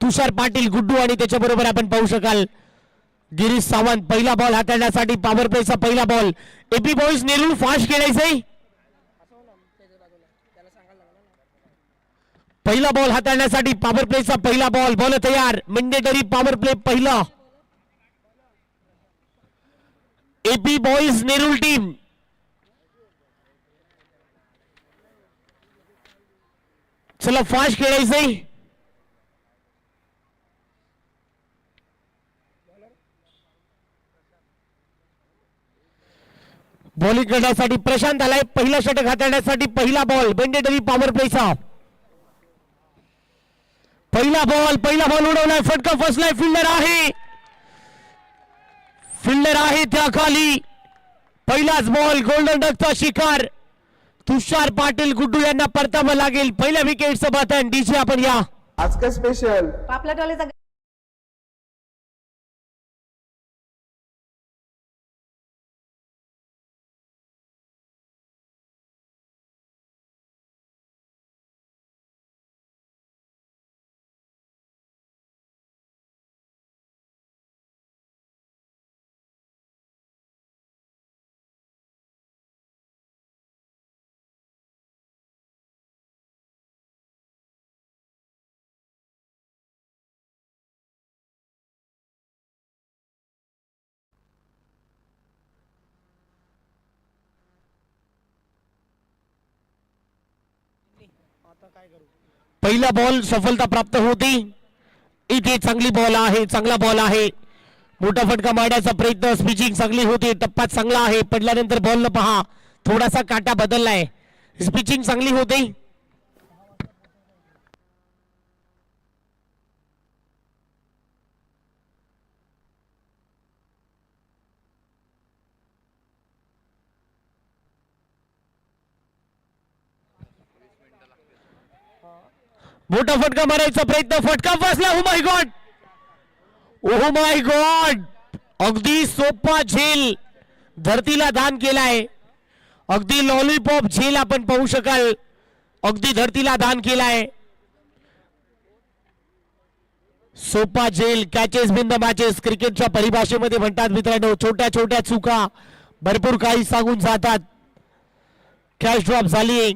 तुषार पाटील गुड्डू आणि त्याच्याबरोबर आपण पाहू शकाल गिरीश सावंत. पहिला बॉल हाताळण्यासाठी पॉवर प्लेचा पहिला ball. AP boys Nerul fast खेळायचंय. पहिला बॉल हाताळण्यासाठी पॉवर प्लेचा पहिला बॉल. बॉल तयार. मंडेटरी पॉवर प्ले पहिला. एपी बॉईज नेरूळ टीम चला फास्ट खेळायचंय. बॉलिंग करण्यासाठी प्रशांत आलाय. पहिला षटक हाताळण्यासाठी पहिला बॉल मंडेटरी पॉवर प्लेचा. पहिला बॉल उडवलाय. फटका फसलाय. फिल्डर आहे त्या खाली. पहिलाच बॉल. गोल्डन डकचा शिकार तुषार पाटील गुड्डू यांना परतावं लागेल. पहिल्या विकेटचं बटन. डीजे आपण या. आज काय स्पेशल पापलेटवालेचा पहिला बॉल सफलता प्राप्त होती. इथे चांगली बॉल आहे. चांगला बॉल आहे. मोठा फटका मारण्याचा प्रयत्न. स्पिचिंग चांगली होती. टप्पा चांगला आहे. पडल्यानंतर बॉल न पहा थोडासा काटा बदललाय. स्पिचिंग चांगली होती. मोठा फटका मारायचा प्रयत्न. फटका फसला. Oh my God. अगदी सोपा झेल धरतीला दान केलाय. अगदी लॉलीपॉप झेल आपण पाहू शकाल. अगदी धरतीला दान केलाय. सोपा झेल. कॅचेस बिन द मॅचेस क्रिकेटच्या परिभाषेमध्ये म्हणतात मित्रांनो. छोट्या छोट्या चुका भरपूर काही सांगून जातात. कॅच ड्रॉप झाली.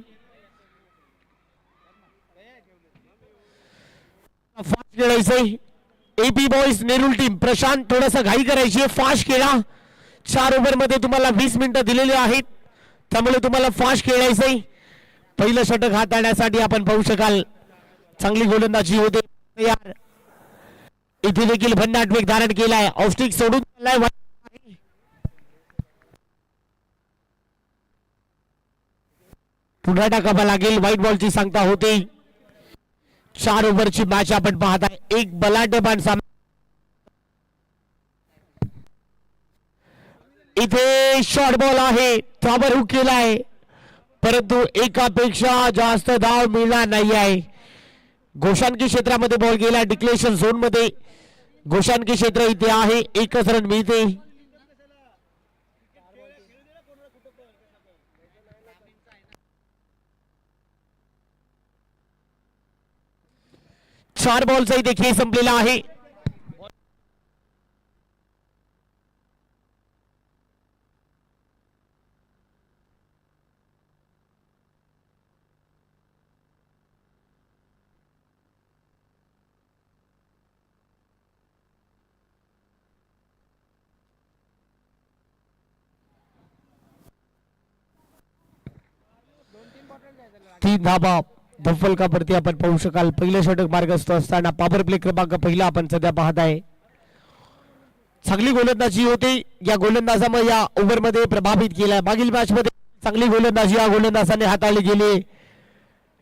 फास्ट खेळायचंय. AP boys Nerul team. Prashant थोडासा घाई करायची. फास्ट खेळा. 4 ओव्हर मध्ये तुम्हाला 20 मिनिटं दिलेली आहेत. त्यामुळे तुम्हाला फास्ट खेळायचंय. पहिलं षटक हाताळण्यासाठी आपण पाहू शकाल चांगली गोलंदाजी होते. यार इथे देखील भन्नाट वेग धारण केलाय. ऑफस्टिक सोडून पुन्हा टाकावा लागेल. व्हाईट बॉलची सांगता होते. 4 ओव्हरची मॅच आपण पाहताय. एक बलाढ्यबान सामना. इथे शॉर्ट बॉल आहे. त्यावर हुक केलाय परंतु एकापेक्षा जास्त धाव मिळणार नाही आहे. गोशांकी क्षेत्रामध्ये बॉल गेला. डिक्लेरेशन झोन मध्ये गोशांकी क्षेत्र इथे आहे. 1च रन मिळते. चार बॉलचा इथे खेळ संपलेला आहे. तीन धाबा धफलकावरती आपण पाहू शकाल. पहिलं षटक मार्गस्थ असताना पॉवर प्ले क्रमांक पहिला आपण सध्या पाहत आहे. चांगली गोलंदाजी होती. या गोलंदाजामुळे या ओव्हर मध्ये प्रभावित केलाय. मागील मॅच मध्ये चांगली गोलंदाजी या गोलंदाजाने हाताळली गेली.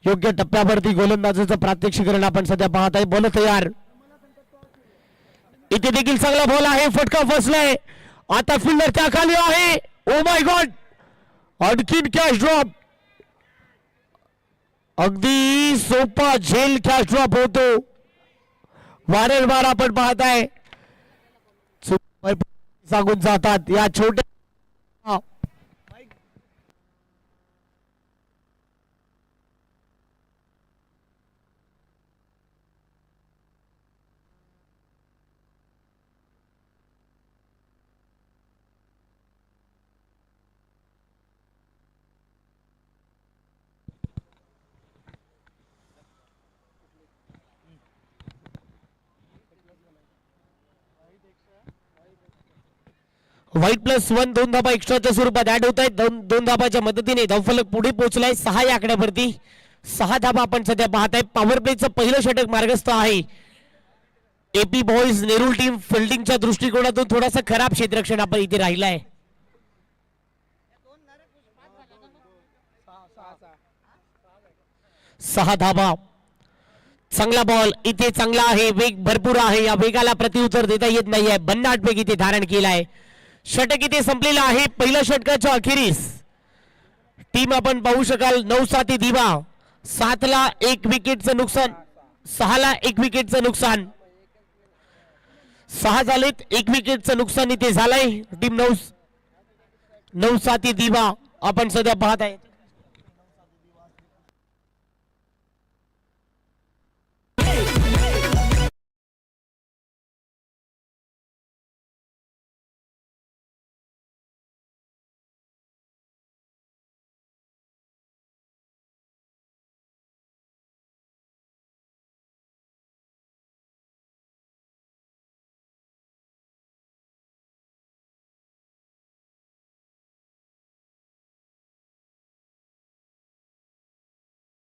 योग्य टप्प्यावरती गोलंदाजीचं प्रात्यक्षिकरण आपण सध्या पाहत आहे. बॉल तयार. इथे देखील चांगला बॉल आहे. फटका फसलाय. आता फिल्डर त्या खाली आहे. Oh my God. आणखीन कॅच ड्रॉप. अगदी सोपा झेल कॅच ड्रॉप होतो. वारंवार आपण पाहताय सांगून जातात या छोट्या. व्हाईट +1 2 धाबा एक्स्ट्राच्या स्वरूपात ऍड होत आहेत. दोन धाबाच्या मदतीने धावफलक पुढे पोहोचलाय 6 या आकड्यावरती. 6 धाबा आपण सध्या पाहताय. पॉवर प्लेचं पहिलं षटक मार्गस्थ आहे. एपी बॉईज नेरूळ टीम फिल्डिंगच्या दृष्टिकोनातून थोडासा खराब क्षेत्ररक्षण आपण इथे राहिलाय. 6 धाबा. चांगला बॉल इथे चांगला आहे. वेग भरपूर आहे. या वेगाला प्रत्युत्तर देता येत नाहीये. भन्नाट वेग इथे धारण केलाय. षटक इथे संपलेला आहे. पहिल्या षटकाच्या अखेरीस टीम आपण पाहू शकाल 9-7 दिवा. 7ला 1 विकेटचं नुकसान. 6ला 1 विकेटचं नुकसान. 6 झालेत. 1 विकेटचं नुकसान इथे झालंय. टीम 9-7 दिवा आपण सध्या पाहत आहे.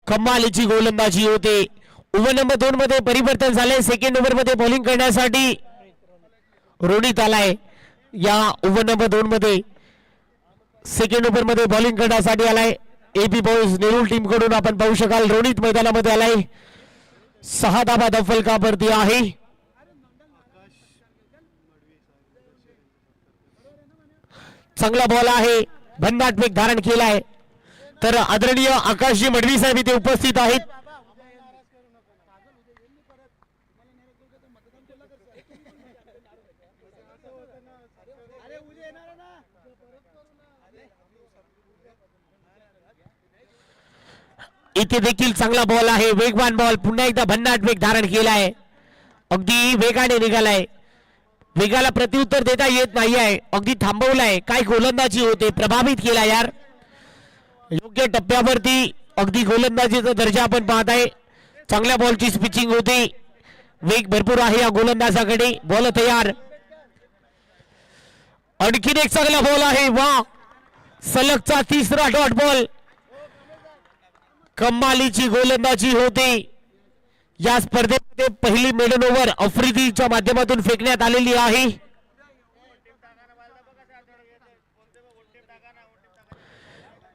कमालीची गोलंदाजी होते. ओव्हर नंबर 2 मध्ये परिवर्तन झाले. सेकंड ओव्हर मध्ये बॉलिंग करण्यासाठी रोनित आलाय. या ओव्हर नंबर 2 मध्ये सेकंड ओव्हर मध्ये बॉलिंग करण्यासाठी आलाय. एपी बॉईज नेरूळ टीम कडून आपण पाहू शकाल रोनित मैदानामध्ये आलाय. 6 धाबा धावफलकावरती आहे. चांगला बॉल आहे. भन्नाट वेग धारण केलाय. तर आदरणीय आकाशजी मडवी साहेब इथे उपस्थित आहेत. इथे देखील चांगला बॉल आहे. वेगवान बॉल. पुन्हा एकदा भन्नाट वेग धारण केलाय. अगदी वेगाने निघालाय. वेगाला प्रत्युत्तर देता येत नाहीये. अगदी थांबवलाय. काय गोलंदाजी होते. प्रभावित केला यार. योग्य टप्प्यावरती अगदी गोलंदाजीचा दर्जा आपण पाहत आहे. चांगल्या बॉलची पिचिंग होती. वेग भरपूर आहे या गोलंदाजाकडे. बॉल तयार. आणखीन एक चांगला बॉल आहे. वा. सलगचा 3रा डॉट बॉल. कमालीची गोलंदाजी होती. या स्पर्धेमध्ये पहिली मेडन ओव्हर आफ्रिदीच्या माध्यमातून फेकण्यात आलेली आहे.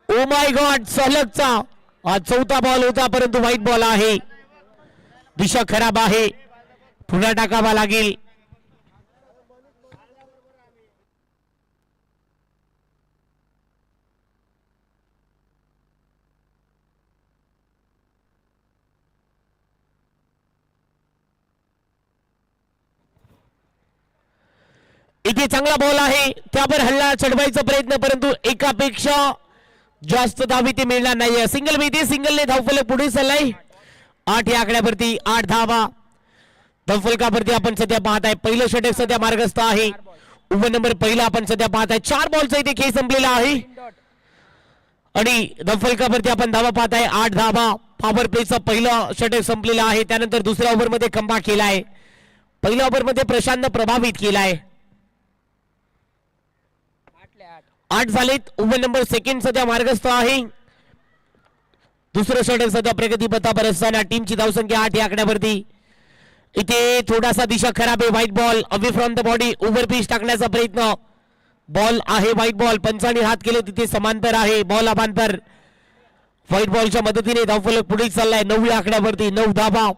Oh my God. सलगचा हा 4था बॉल होता परंतु व्हाईट बॉल आहे. दिशा खराब आहे. पुन्हा टाकावा लागेल. इथे चांगला बॉल आहे. त्यावर हल्ला चढवायचा प्रयत्न परंतु एकापेक्षा जास्त धाव इथे मिळणार नाहीये. सिंगल मिळते. सिंगलने धावफलक पुढे चाललाय. 8 या आकड्यावरती 8 धावा धावफलकावरती आपण सध्या पाहत आहे. पहिलं षटक सध्या मार्गस्थ आहे. ओव्हर नंबर पहिला आपण सध्या पाहत आहे. 4 बॉलचा इथे खेळ संपलेला आहे आणि धावफलकावरती आपण धावा पाहत आहे. 8 धावा. पॉवर प्लेचं पहिलं षटक संपलेलं आहे. त्यानंतर दुसऱ्या ओव्हर मध्ये कमबॅक केलाय. पहिल्या ओव्हर मध्ये प्रशांतनं प्रभावित केलाय. 8 झालेत. ओव्हर नंबर सेकंड सध्या मार्गस्थ आहे. दुसरं षटक सध्या प्रगतीपथावर असताना टीमची धावसंख्या 8 या आकड्यावरती. इथे थोडासा दिशा खराब आहे. White ball away from the body. Over pitch टाकण्याचा प्रयत्न. बॉल आहे व्हाईट बॉल. पंचाने हात केले तिथे समांतर आहे. बॉल अभांतर. व्हाईट बॉलच्या मदतीने धावफलक पुढे चाललाय. 9 या आकड्यावरती 9 धावा.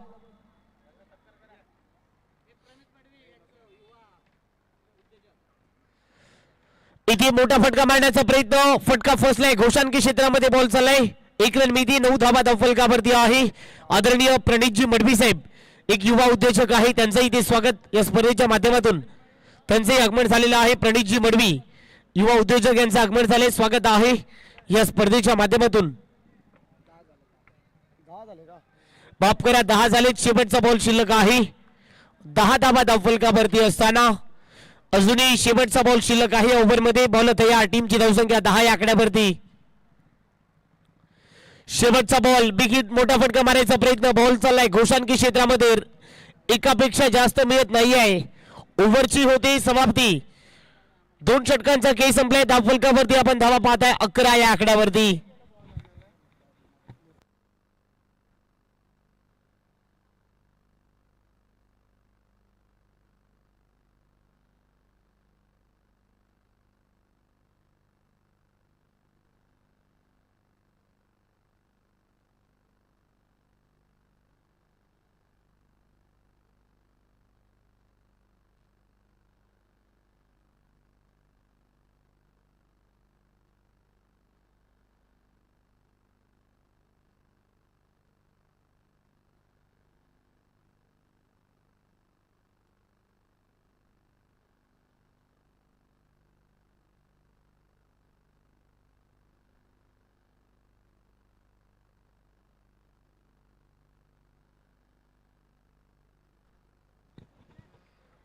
इथे मोठा फटका मारण्याचा प्रयत्न. फटका फसलाय. घोषांकी क्षेत्रामध्ये बॉल चाललाय. 1 रन मिळते. 9 धावा धावफलकावरती आहे. आदरणीय प्रणितजी मडवी साहेब एक युवा उद्योजक आहे. त्यांचं इथे स्वागत या स्पर्धेच्या माध्यमातून त्यांचे आगमन झालेलं आहे. प्रणितजी मडवी युवा उद्योजक यांचं आगमन झाले. स्वागत आहे या स्पर्धेच्या माध्यमातून. माफ करा 10 झाले. शेवटचा बॉल शिल्लक आहे. 10 धावा धावफलकावरती असताना अजूनही शेवटचा बॉल शिल्लक आहे. ओव्हर मध्ये बॉल तयार. टीमची धावसंख्या 10 या आकड्यावरती. शेवटचा बॉल. Big hit. मोठा फटका मारायचा प्रयत्न. बॉल चाललाय घोषांकी क्षेत्रामध्ये. एकापेक्षा जास्त मिळत नाही आहे. ओव्हरची होते समाप्ती. 2 षटकांचा खेळ संपलाय. धावफलकावरती आपण धावा पाहताय 11 या आकड्यावरती.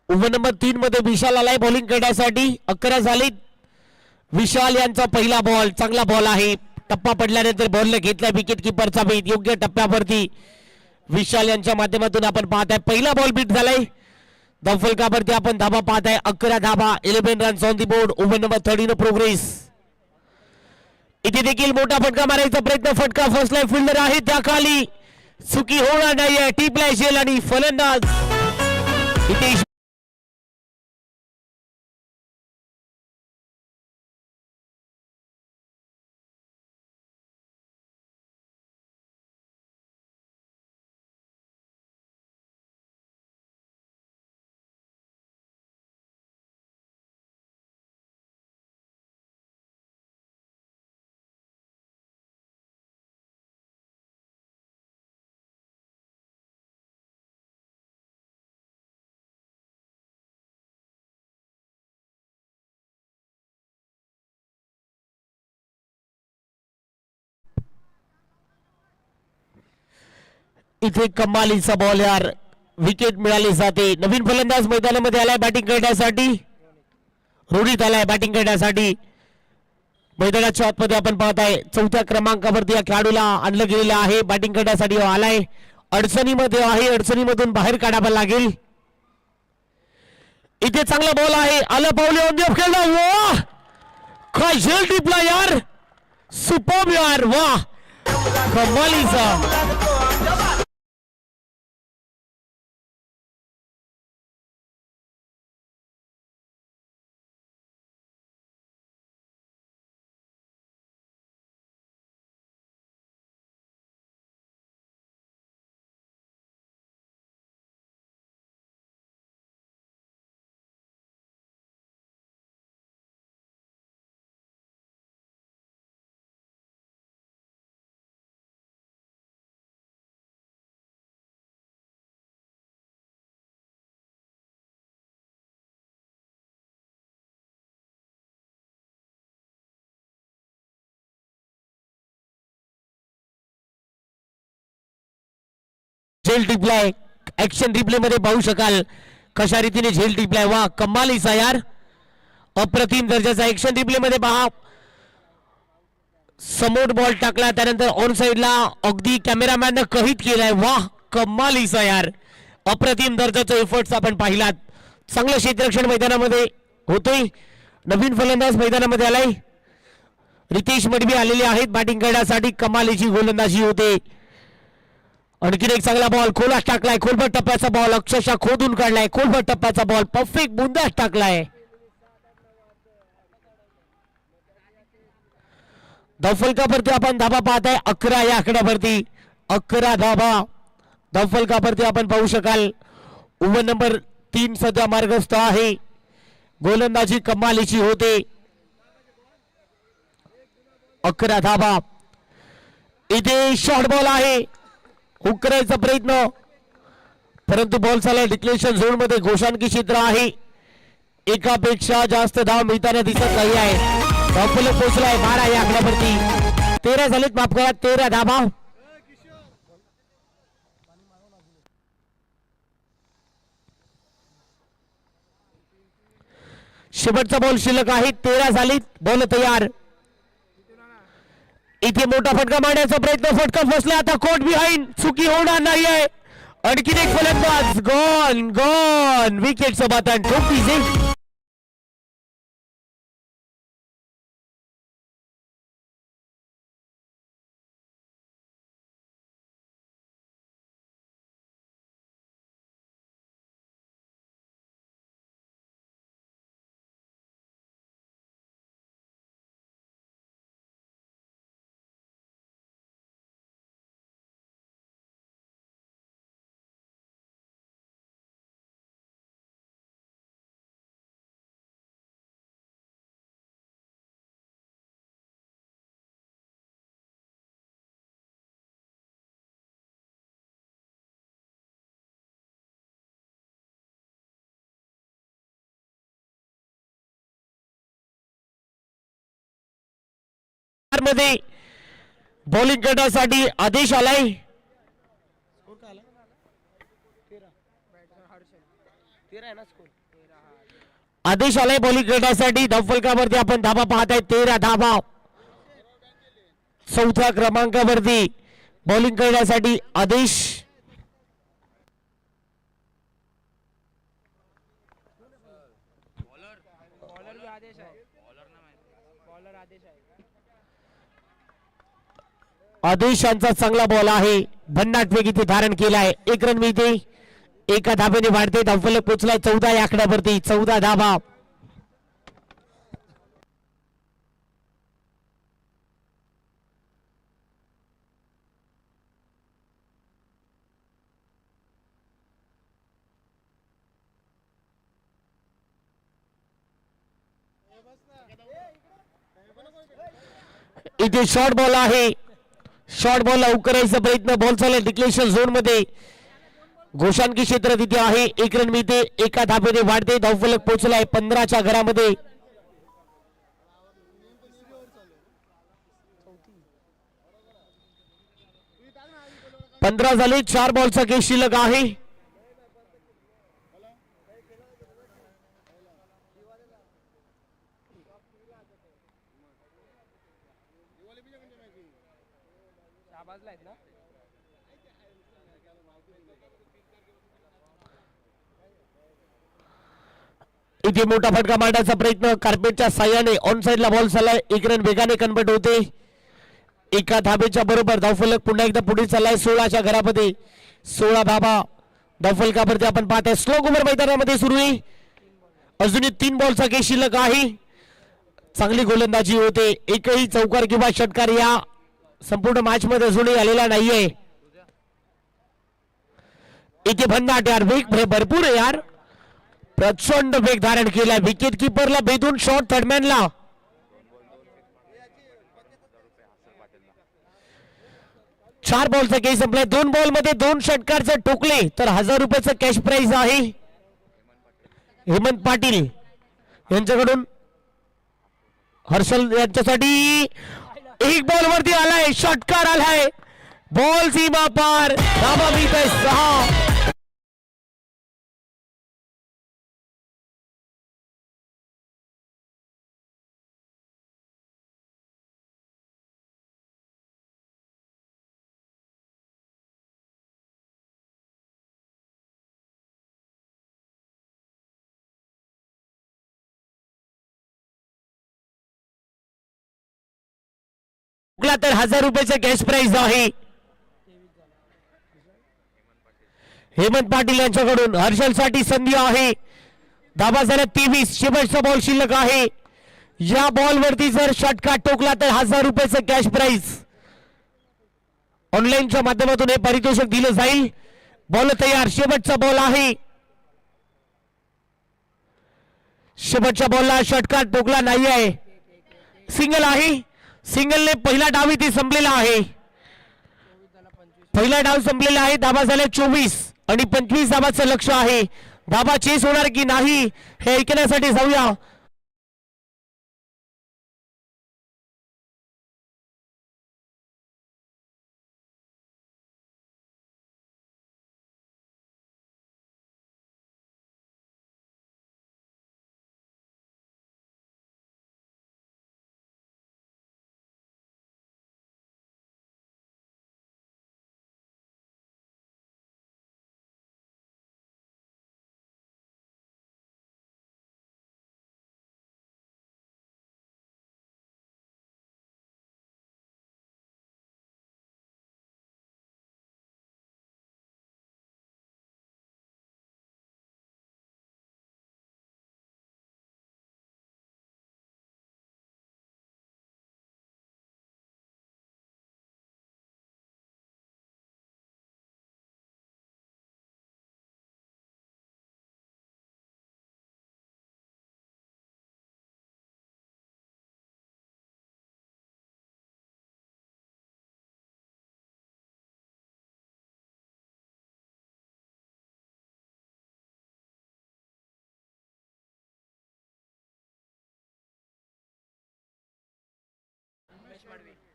ओव्हर नंबर 3 मध्ये विशाल आलाय बॉलिंग करण्यासाठी. 11 झालीत. विशाल यांचा पहिला बॉल चांगला बॉल आहे. टप्पा पडल्यानंतर बॉलने घेतला विकेट किपरचा बीट. योग्य टप्प्यावरती विशाल यांच्या माध्यमातून आपण पाहताय पहिला बॉल बीट झालाय. धावफलकावरती आपण धाबा पाहताय 11 धाबा. 11 runs on the board. Over number 13 progress. इथे देखील मोठा फटका मारायचा प्रयत्न. फटका फसलाय. फिल्डर आहे त्या खाली. चुकी होणार नाहीये. टीपला येईल आणि फलंदाज इथे इथे कमालीचा बॉल यार. विकेट मिळाली जाते. नवीन फलंदाज मैदानामध्ये आलाय बॅटिंग करण्यासाठी. रोहित आलाय बॅटिंग करण्यासाठी. मैदानाच्या आतमध्ये आपण पाहताय 4थ्या क्रमांकावरती या खेळाडूला आणलं गेलेलं आहे. बॅटिंग करण्यासाठी आलाय. अडचणीमध्ये आहे. अडचणीमधून बाहेर काढावा लागेल. इथे चांगला बॉल आहे. आलं पावले ऑन द ऑफ खेळला. वाह काय झेल टिपला यार. सुपर्ब यार. वाह कमालीचा. झेल टिपलाय. ऍक्शन रिप्ले मध्ये पाहू शकाल कशा रीतीने झेल टिपलाय. वा कमालीचा यार. अप्रतिम दर्जाचा. ऍक्शन रिप्ले मध्ये पहा. समोर बॉल टाकला त्यानंतर ऑन साइडला अगदी कॅमेरामॅन कहित केलाय. वाह कमालीचा यार. अप्रतिम दर्जाचा एफर्ट्स आपण पाहिलात. चांगलं क्षेत्ररक्षण मैदानामध्ये होतोय. नवीन फलंदाज मैदानामध्ये आलाय. रितेश मडवी आलेले आहेत बॅटिंग करण्यासाठी. कमालीची गोलंदाजी होते. आणखीन एक चांगला बॉल खोलात टाकलाय. खोलबट टप्प्याचा बॉल अक्षरशः खोदून काढलाय. खोलबट टप्प्याचा बॉल परफेक्ट बुंदात टाकलाय. धावफलकावरती आपण धाबा पाहताय 11 या आकड्यावरती. 11 धाबा धावफलकावरती आपण पाहू शकाल. ओव्हर नंबर 3 सध्या मार्गस्थ आहे. गोलंदाजी कमालीची होते. 11 धाबा. इथे शॉर्ट बॉल आहे. हुक करायचा प्रयत्न परंतु बॉल चालला डिक्लेरेशन झोन मध्ये. घोषाणकी क्षेत्र आहे. एकापेक्षा जास्त धाव मिळताना दिसत नाही आहे. धावफलक पोहोचलाय 12 या आकड्यावरती. 13 झालेत. माफ करा 13 धाबा. शेवटचा बॉल शिल्लक आहे. 13 झालीत. बॉल तयार. इथे मोठा फटका मारण्याचा प्रयत्न. फटका फसला. आता कोर्ट बिहाइंड. चुकी होणार नाहीये. आणखीन एक फलंदाज. गॉन विकेटचं बातन ठोकतीचे. मध्ये बॉलिंग करण्यासाठी आदेश आलाय. आदेश आलाय बॉलिंग करण्यासाठी. धावफलकावरती आपण धाबा पाहताय 13 धाबा. चौथ्या क्रमांकावरती बॉलिंग करण्यासाठी आदेश. आदेशांचा चांगला बॉल आहे. भन्नाट वेग इथे धारण केलाय. 1 रन मिळते. एका धाब्याने वाढते. धावफलक पोचलाय 14 या आकड्यावरती. 14 धाबा. इथे शॉर्ट बॉल आहे. शॉर्ट बॉल आउट करायचा प्रयत्न. बॉल चालू डिक्लेरेशन झोन मध्ये. घोषांकी क्षेत्र तिथे आहे. 1 रन मिळते. एका धाब्याने वाढते. धावफलक पोहोचलाय 15च्या घरामध्ये. 15 झाले. 4 बॉलचा खेळ शिल्लक आहे. इथे मोठा फटका मारण्याचा प्रयत्न. कार्पेटच्या साह्याने ऑन साइडला बॉल चाललाय. 1 रन वेगाने कन्वर्ट होते. एका धाब्याच्या बरोबर धावफलक पुन्हा एकदा पुढे चाललाय 16च्या घरामध्ये. 16 धाबा. धावफलकावरती आपण पाहताय स्लो ओव्हर मैदानामध्ये सुरू आहे. अजूनही 3 बॉलचा खेळ शिल्लक आहे. चांगली गोलंदाजी होते. एकही चौकार किंवा षटकार या संपूर्ण मॅच मध्ये अजूनही आलेला नाहीये. इथे भन्नाट यार वेग भरपूर आहे यार. प्रचंड वेग धारण केला. Wicket किपरला बेदून shot. थर्डमॅनला 4 बॉलचा खेळ संपलाय. 2 बॉल मध्ये 2 षटकारचे टोकले तर 1000 रुपयाचं कॅश प्राइज आहे. हेमंत पाटील यांच्याकडून हर्षल यांच्यासाठी 1 बॉल वरती आलाय. षटकार आलाय. बॉल सीमा पार. धाबा मिळतोय 6. तर 1000 रुपयाचं कॅश प्राइज आहे. हेमंत पाटील यांच्याकडून हर्षल साठी संधी आहे. धाबा झाला 23. शेवटचा बॉल शिल्लक आहे. या बॉल वरती जर षटकार टोकला तर 1000 रुपयाचं कॅश प्राइज ऑनलाईनच्या माध्यमातून हे पारितोषिक दिलं जाईल. बॉल तयार. शेवटचा बॉल आहे. शेवटच्या बॉलला षटकार टोकला नाही आहे. सिंगल आहे. सिंगलने पहिला डाव इथे संपलेला आहे. पहिला डाव संपलेला आहे. धाबा झाले 24 आणि 25 धाबाचं लक्ष आहे. धाबा चेस होणार की नाही हे ऐकण्यासाठी जाऊया.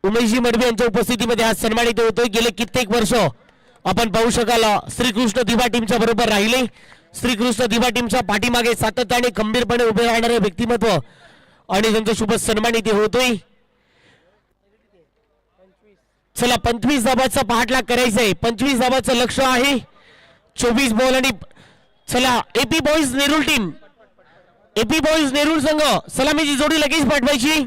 उमेशजी मडवी यांच्या उपस्थितीमध्ये आज सन्मानित होतोय. गेले कित्येक वर्ष आपण पाहू शकाल श्रीकृष्ण दिवा टीमच्या बरोबर राहिले. श्रीकृष्ण दिवा टीमच्या पाठीमागे सातत्याने खंबीरपणे उभे राहणारे व्यक्तिमत्व आणि त्यांचा शुभ सन्मानित होतोय. चला 25 धाबाचा पाठलाग करायचा आहे. 25 धाबाचं लक्ष आहे. 24 बॉल आणि चला AP boys Nerul team, AP boys Nerul संघ सलामीची जोडी लगेच पाठवायची.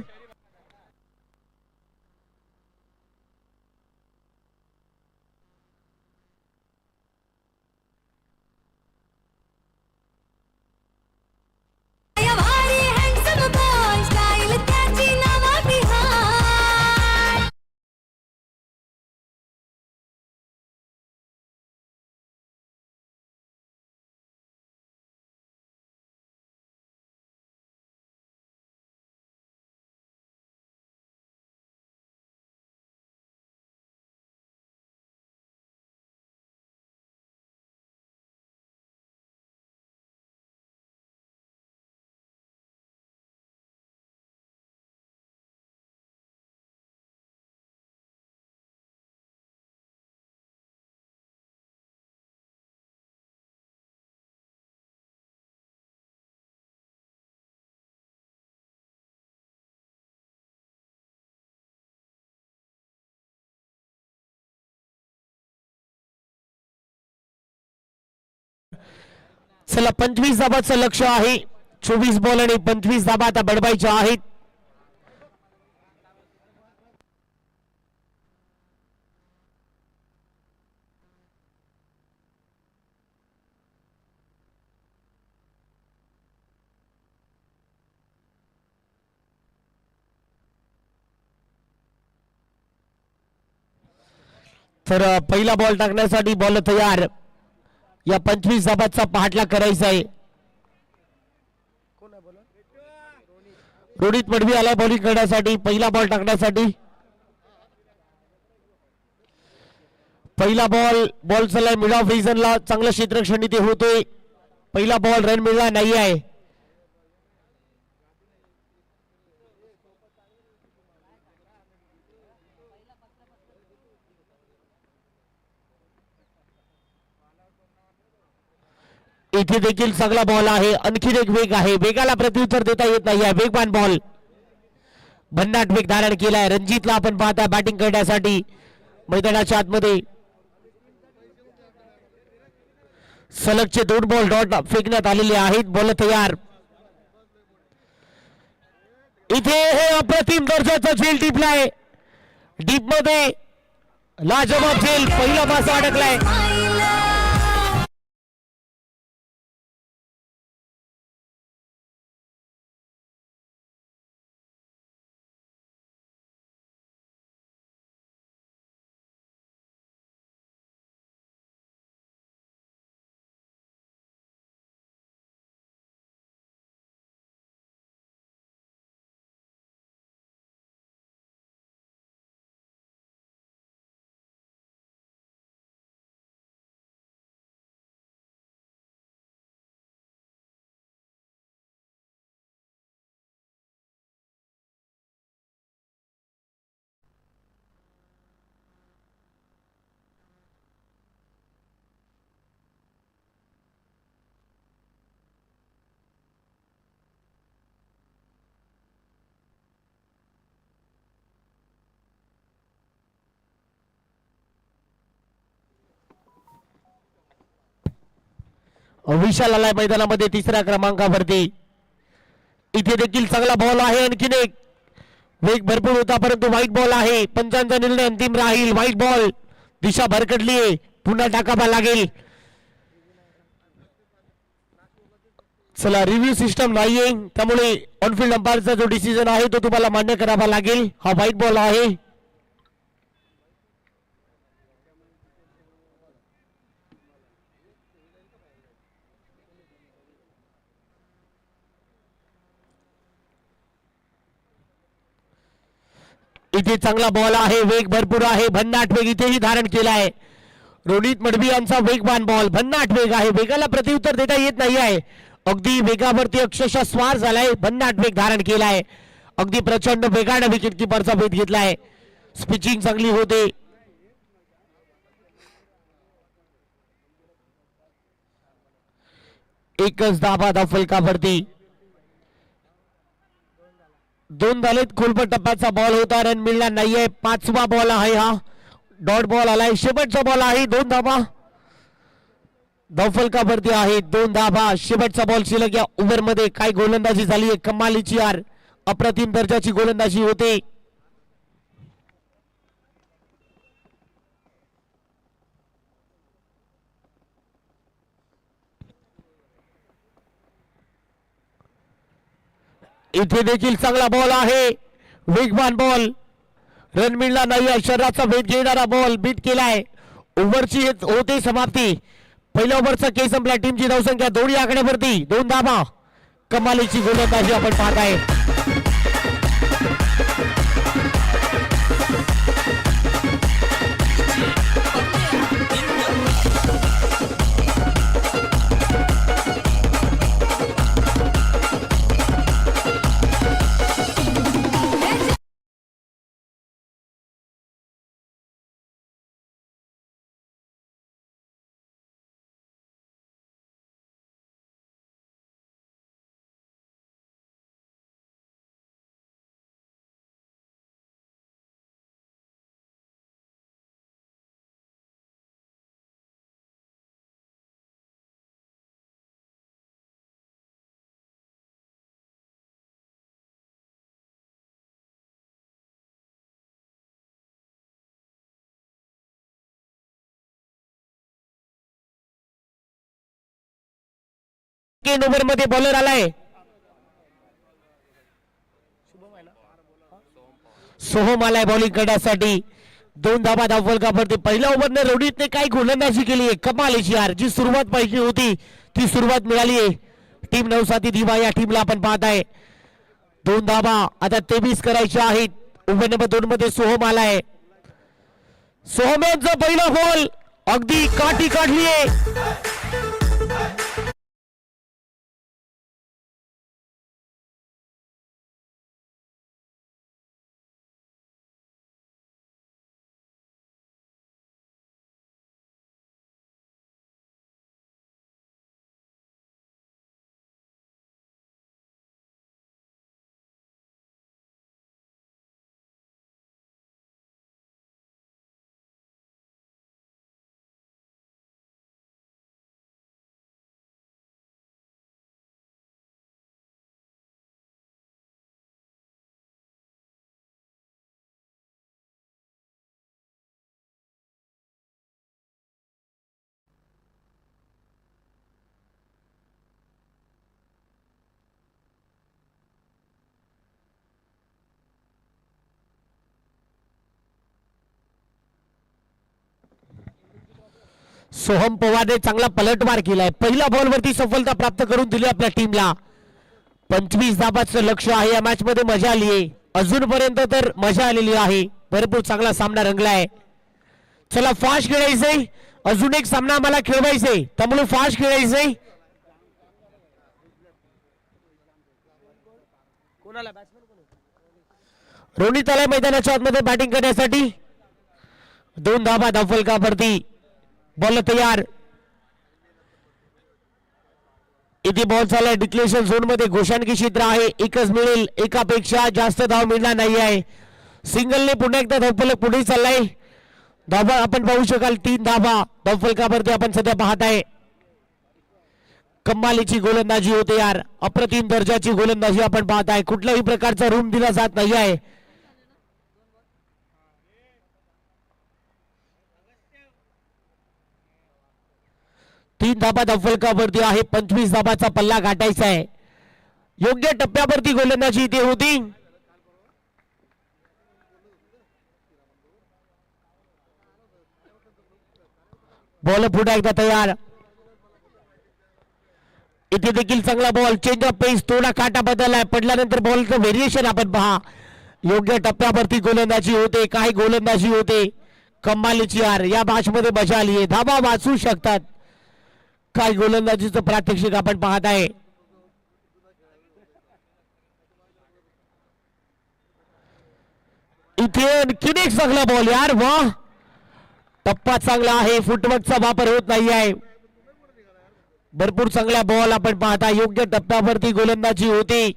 चला 25 धाबाचं लक्ष आहे. 24 बॉल आणि 25 धाबा आता बडवायच्या आहेत. तर पहिला बॉल टाकण्यासाठी बॉल तयार. या 25 धाबाचा पाठलाग करायचा आहे. रोहित मडवी आला बॉलिंग करण्यासाठी. पहिला बॉल टाकण्यासाठी पहिला बॉल चला मिड ऑफ रिजनला चांगलं क्षेत्ररक्षण इथे होतोय. पहिला बॉल रन मिळला नाही आहे. इथे देखील चांगला बॉल आहे. आणखी एक वेग आहे. वेगाला प्रत्युत्तर देता येत नाही आहे. वेगवान बॉल भन्नाट वेग धारण केलाय. रणजितला आपण पाहता बॅटिंग करण्यासाठी मैदानाच्या आतमध्ये. सलगचे 2 बॉल डॉट फेकण्यात आलेले आहेत. बॉल तयार. इथे हे अप्रतिम दर्जाचा झेल टिपलाय. डीप मध्ये लाजवाब झेल. पहिला मासा अडकलाय. विशाल आलाय मैदानामध्ये तिसऱ्या क्रमांकावरती. इथे देखील चांगला बॉल आहे. आणखीन एक वेग भरपूर होता परंतु व्हाईट बॉल आहे. पंचांचा निर्णय अंतिम राहील. व्हाईट बॉल दिशा भरकटली आहे. पुन्हा टाकावा लागेल. चला रिव्ह्यू सिस्टम नाहीये त्यामुळे ऑनफिल्ड अंपायरचा जो डिसिजन आहे तो तुम्हाला मान्य करावा लागेल. हा व्हाईट बॉल आहे. इथे चांगला बॉल आहे. वेग भरपूर आहे. भन्नाट वेग इथेही धारण केला आहे. रोहित मडवी यांचा वेगवान बॉल. भन्नाट वेग आहे. वेगाला प्रत्युत्तर देता येत नाही आहे. अगदी वेगावरती अक्षरशः स्वार झालाय. भन्नाट वेग धारण केलाय. अगदी प्रचंड वेगाने विकेट किपरचा भेद घेतलाय. स्पिचिंग चांगली होते. एकच धाबा फलकावरती. 2 झालेत. खोलपट टप्प्याचा बॉल होता, रन मिळणार नाहीये. 5वा बॉल आहे हा. डॉट बॉल आलाय. शेवटचा बॉल आहे. 2 धाबा धावफलकावरती आहे. 2 धाबा. शेवटचा बॉल शिल्लक या ओव्हर मध्ये. काय गोलंदाजी झाली आहे कमालीची यार. अप्रतिम दर्जाची गोलंदाजी होते. इथे देखील चांगला बॉल आहे. वेगवान बॉल. रन मिळणार नाही. शरीराचा भेद घेणारा बॉल बीट केलाय. ओव्हरची होते समाप्ती. पहिल्या ओव्हरचा खेळ संपला. टीमची धावसंख्या 2 या आकड्यावरती. 2 धाबा. कमालीची गोलंदाजी आपण पाहत आहे. ओव्हर मध्ये बॉलर आलाय. सोहम आलाय बॉलिंग करण्यासाठी. 2 धाबा धावफलकावरती. पहिल्या ओव्हरने रोहितने काय गोलंदाजी केली आहे कमालीची यार. जी सुरुवात पाहिजे होती ती सुरुवात मिळाली आहे. टीम नवसाती दिवा या टीमला आपण पाहत आहे. 2 धाबा आता 23 करायचे आहेत. ओव्हर नंबर 2 मध्ये सोहम आलाय. सोहम यांचा पहिला बॉल अगदी काठी काढली आहे. सोहम पवारने चांगला पलटवार केलाय. पहिल्या बॉलवरती सफलता प्राप्त करून दिली आपल्या टीमला. 25 धाबाचं लक्ष आहे. या मॅच मध्ये मजा आली आहे. अजूनपर्यंत तर मजा आलेली आहे. भरपूर चांगला सामना रंगलाय. चला फास्ट खेळायचंय. अजून एक सामना मला खेळवायचंय त्यामुळे फास्ट खेळायचंय. रोनित आलाय मैदानाच्या आतमध्ये बॅटिंग करण्यासाठी. 2 धाबा धावफलकावरती. बॉल तयार. इथे बॉल चाललाय डिक्लेरेशन झोन मध्ये. घोषणकी क्षेत्र आहे. एकच मिळेल. एकापेक्षा जास्त धाव मिळणार नाही आहे. सिंगलने पुन्हा एकदा धावफलक पुढे चाललाय. धाबा आपण पाहू शकाल. 3 धाबा धावफलकावरती आपण सध्या पाहत आहे. कमालीची गोलंदाजी होते यार. अप्रतिम दर्जाची गोलंदाजी आपण पाहत आहे. कुठल्याही प्रकारचा रूम दिला जात नाही आहे. तीन धाबा धावफलकावरती आहे. 25 धाबाचा पल्ला गाठायचा आहे. योग्य टप्प्यावरती गोलंदाजी इथे होती. बॉल पुन्हा एकदा तयार. इथे देखील चांगला बॉल. चेंज ऑफ पेस. थोडा काटा बदललाय. पडल्यानंतर बॉलचं व्हेरिएशन आपण पहा. योग्य टप्प्यावरती गोलंदाजी होते. काही गोलंदाजी होते. कमालीची यार. या मॅच मध्ये मजा आली आहे. धाबा वाचू शकतात. काय गोलंदाजीचं प्रात्यक्षिक आपण पाहत आहे. इथे आणखीन एक चांगला बॉल यार, वा टप्पा चांगला आहे, फुटवर्कचा वापर होत नाही आहे. भरपूर चांगला बॉल आपण पाहता, योग्य टप्प्यावरती गोलंदाजी होती.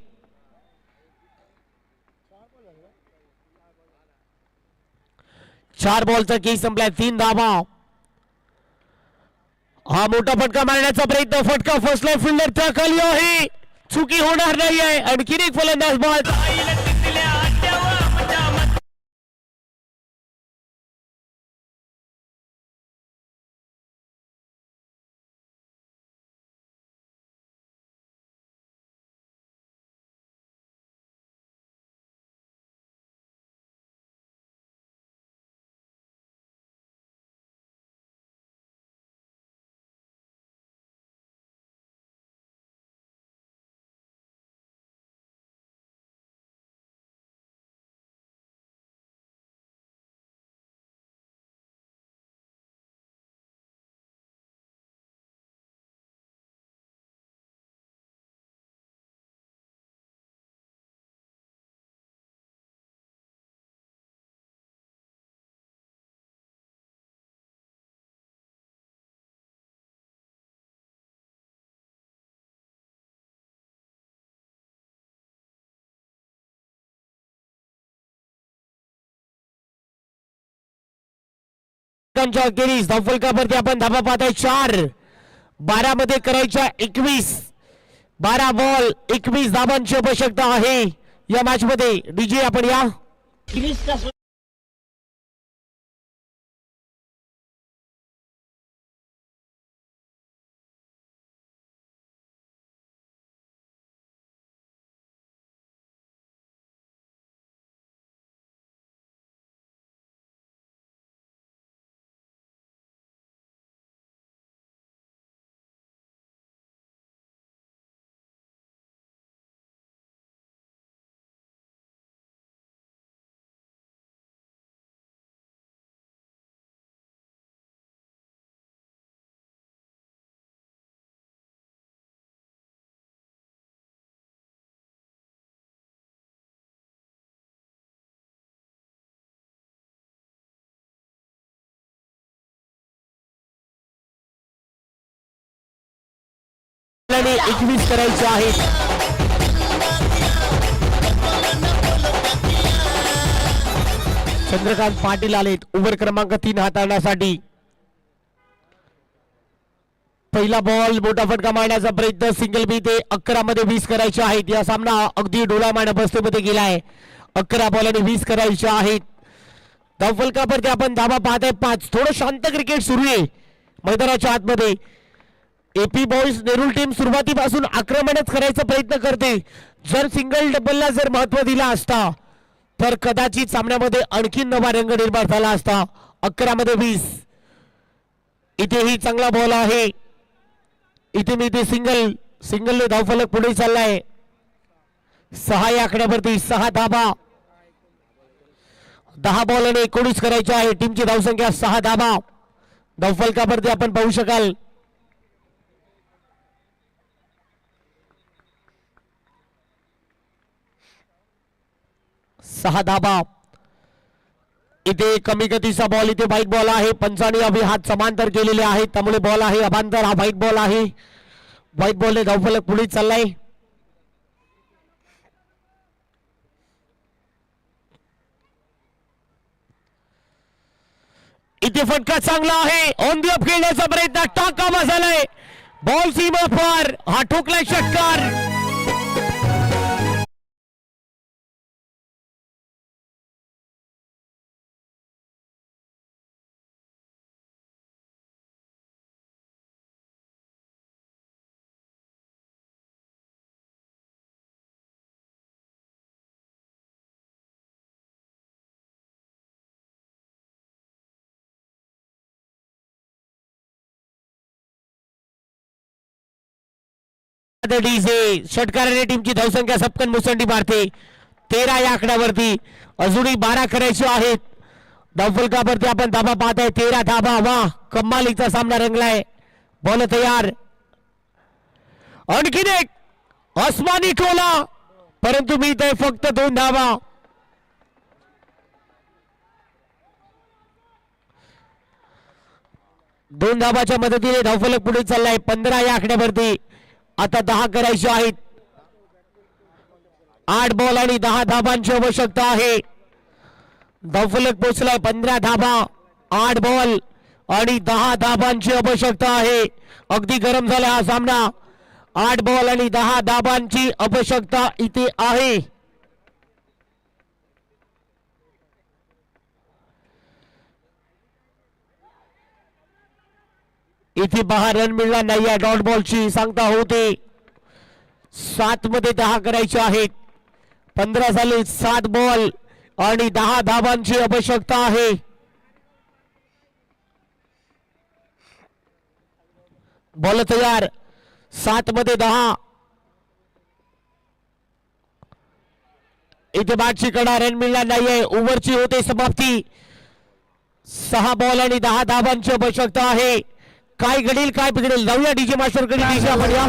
चार बॉलचा केस संपलाय, 3 धावा. हा मोठा फटका मारण्याचा प्रयत्न, फटका फसलाय, फिल्डर त्या खाली आहे, चुकी होणार नाही आहे. आणखीन एक फलंदाज बॉल अखेरीस धावफलकावरती आपण धाबा पाहताय 4. 12 मध्ये करायच्या 21. 12 बॉल 21 धाबांची आवश्यकता आहे या मॅच मध्ये. डीजे आपण या आणि 21 करायचे आहेत. चंद्रकांत पाटील आलेत ओव्हर क्रमांक 3 हाताळण्यासाठी. पहिला बॉल मोठा फटका मारण्याचा प्रयत्न, सिंगल बी ते 11 मध्ये 20 करायचे आहेत. या सामना अगदी डोळामाना बस्तीमध्ये गेलाय. 11 बॉल आणि 20 करायचे आहेत. धावफलकावरती आपण धाबा पाहताय 5. थोडं शांत क्रिकेट सुरू आहे मैदानाच्या आतमध्ये. एपी बॉईज नेरूळ टीम सुरुवातीपासून आक्रमणच करायचा प्रयत्न करते. जर सिंगल डबलला जर महत्व दिला असता तर कदाचित सामन्यामध्ये आणखी नवा रंग निर्माण झाला असता. 11 मध्ये 20. इथेही चांगला बॉल आहे. इथे मी ते सिंगल धावफलक पुढे चाललाय. 6 या आकड्यावरती 6 धाबा. 10 बॉल आणि 19 करायचे आहे. टीमची धावसंख्या 6 धाबा. धावफलकावरती आपण पाहू शकाल 6 धाबा. इथे कमी गतीचा बॉल, इथे व्हाईट बॉल आहे. पंचाने अभि हात समांतर केलेले आहेत त्यामुळे बॉल आहे अभांतर. हा व्हाईट बॉल आहे. व्हाईट बॉलने धावफलक पुढे चाललाय. इथे फटका चांगला आहे. ऑन दी अप खेळण्याचा प्रयत्न, टाका झालाय. बॉल सीमा पार. हा ठोकलाय षटकार. षटकाराने टीमची धावसंख्या सपकन मुसंडी मारते. 13 या आकड्यावरती अजूनही 12 करायचे आहेत. धावफलकावरती आपण धाबा पाहताय 13 धाबा. वा कमालीचा सामना रंगलाय. बॉल तयार. आणखीन एक आसमानी टोला, परंतु मी ते फक्त 2 धाबा. 2 धाबाच्या मदतीने धावफलक पुढे चाललाय. 15 या आकड्यावरती आता 10 करायचे आहेत. 8 बॉल आणि 10 धाबांची आवश्यकता आहे. धावफलक पोहोचलाय. 15 धाबा, 8 बॉल आणि 10 धाबांची आवश्यकता आहे. अगदी गरम झाला हा सामना. 8 बॉल आणि 10 धाबांची आवश्यकता इथे आहे. इथे 12 रन मिळणार नाही या डॉट बॉलची सांगता होते. 7 मध्ये 10 करायचे आहेत. 15 झाले. 7 बॉल आणि 10 धाबांची आवश्यकता आहे. बॉल तयार. 7 मध्ये 10. इथे बॅटची कडा. रन मिळणार नाहीये. ओव्हरची होते समाप्ती. 6 बॉल आणि 10 धाबांची आवश्यकता आहे. काय घडेल काय बिघडेल. जाऊया डीजे मास्टर कडे. डीजे आपण या.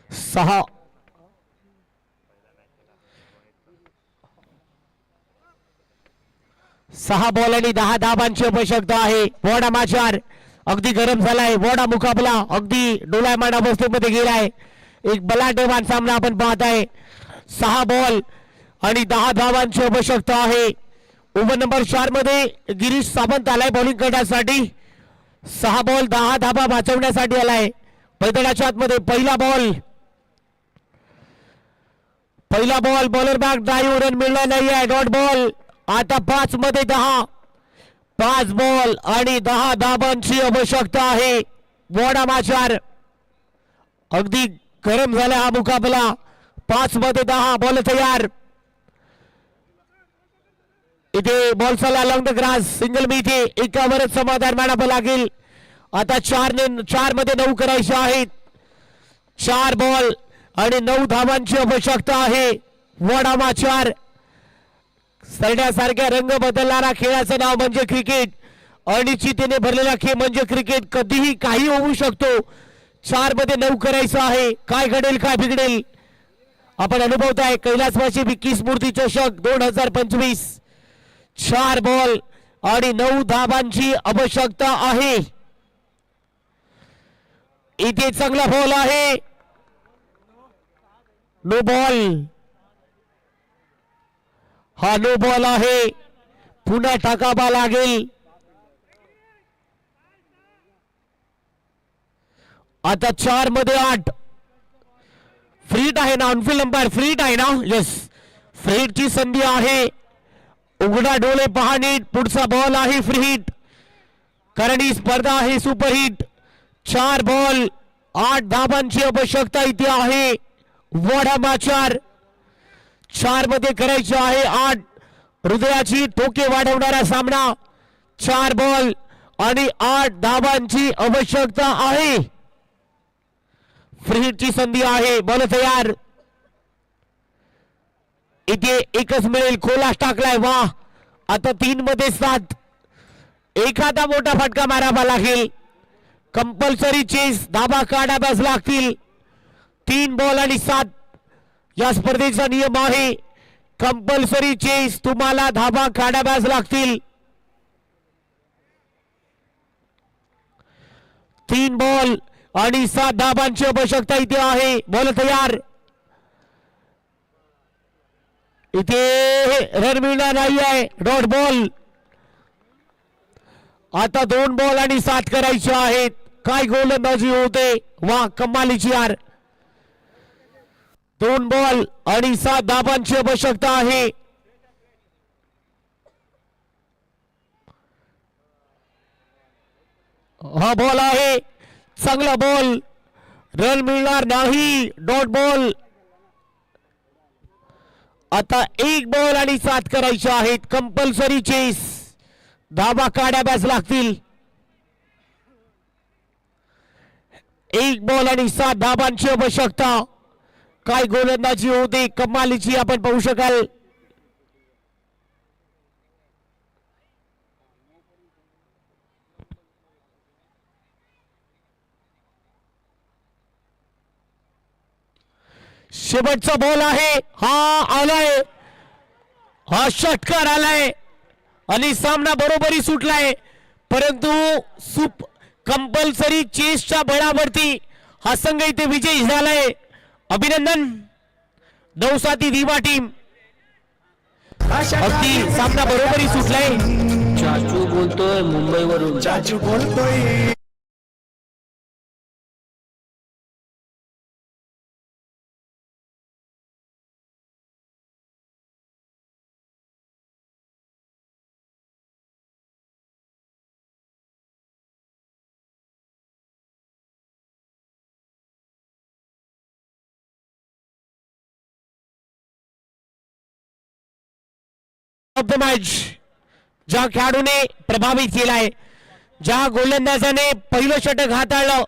सहा बॉल आणि 10 धाबांची आवश्यकता आहे. वोडा माचार अगदी गरम झालाय. वोडा मुकाबला अगदी डोलायमान अवस्थेमध्ये गेलाय. एक बलाढ्यमान सामना आपण पाहत आहे. 6 बॉल आणि 10 धाबांची आवश्यकता आहे. ओव्हर नंबर 4 मध्ये गिरीश सावंत आलाय बॉलिंग करण्यासाठी. 6 बॉल 10 धाबा वाचवण्यासाठी आलाय. मैदानाच्या आतमध्ये पहिला ball bowler back drive. Run मिळला नाहीये. Dot ball. आता 5 मध्ये 10. 5 बॉल आणि 10 धाबांची आवश्यकता आहे. वोडा माचार अगदी गरम झाला हा मुकाबला. 5 मध्ये 10. बॉल तयार. इथे बॉल चला लॉंग द ग्रास. सिंगल मी इथे एकावरच समाधान मानावं लागेल. आता 4 मध्ये 9 करायचे आहेत. 4 बॉल आणि 9 धाबांची आवश्यकता आहे. वोडा माचार. सरण्यासारख्या रंग बदलणारा खेळाचं नाव म्हणजे क्रिकेट. अनिश्चिततेने भरलेला खेळ म्हणजे क्रिकेट. कधीही काही होऊ शकतो. 4 मध्ये 9 करायचं आहे. काय घडेल काय बिघडेल आपण अनुभवताय. कैलासवासी विक्की स्मृती चषक 2025. 4 बॉल आणि 9 धाबांची आवश्यकता आहे. इथे चांगला बॉल आहे. No ball. हा नो बॉल आहे. पुन्हा टाकावा लागेल. आता 4 मध्ये 8. फ्रीट आहे ना ऑनफिल्ड अंपायर. फ्रीट आहे ना. यस फ्रीटची संधी आहे. उघडा डोळे पहा नीट. पुढचा बॉल आहे फ्री हिट. कारण ही स्पर्धा आहे सुपरहिट. 4 बॉल 8 धाबांची आवश्यकता इथे आहे. वोडा माचार 4 मध्ये करायचे आहे 8. हृदयाची ठोके वाढवणारा सामना. 4 बॉल आणि 8 धाबांची आवश्यकता आहे. फ्री हिटची संधी आहे. बॉल तयार. इथे एकच मिळेल. खोलास टाकलाय. वा. आता 3 मध्ये 7. एखादा मोठा फटका मारावा लागेल. Compulsory chess. धाबा काढाव्याच लागतील. 3 बॉल आणि 7 या स्पर्धेचा नियम आहे. Compulsory chess. तुम्हाला धाबा काढाव्याच लागतील. 3 बॉल आणि 7 धाबांची आवश्यकता इथे आहे. बॉल तयार. इथे रन मिळणार नाही आहे. Dot ball. आता 2 बॉल आणि 7 करायचे आहेत. काय गोलंदाजी होते. वा कमालीची यार. 2 बॉल आणि 7 धाबांची आवश्यकता आहे. हा बॉल आहे. चांगला बॉल. रन मिळणार नाही. Dot ball. आता 1 बॉल आणि 7 करायचे आहेत. Compulsory chess. धाबा काढाव्याच लागतील. 1 बॉल आणि 7 धाबांची आवश्यकता. काय गोलंदाजी होते कमालीची आपण पाहू शकाल. शेवटचा बॉल आहे. हा आलाय. हा षटकार आलाय आणि सामना बरोबरी सुटलाय. परंतु कंपल्सरी चेसच्या बळावरती हा संघ इथे विजयी झालाय. अभिनंदन नवसाती दिवा टीम. अगदी सामना बरोबरी सुटलाय. चाचू बोलतोय मुंबईवरून. चाचू बोलतोय. ऑफ द मॅच ज्या खेळाडूने प्रभावित केलाय, ज्या गोलंदाजाने पहिलं षटक हाताळलं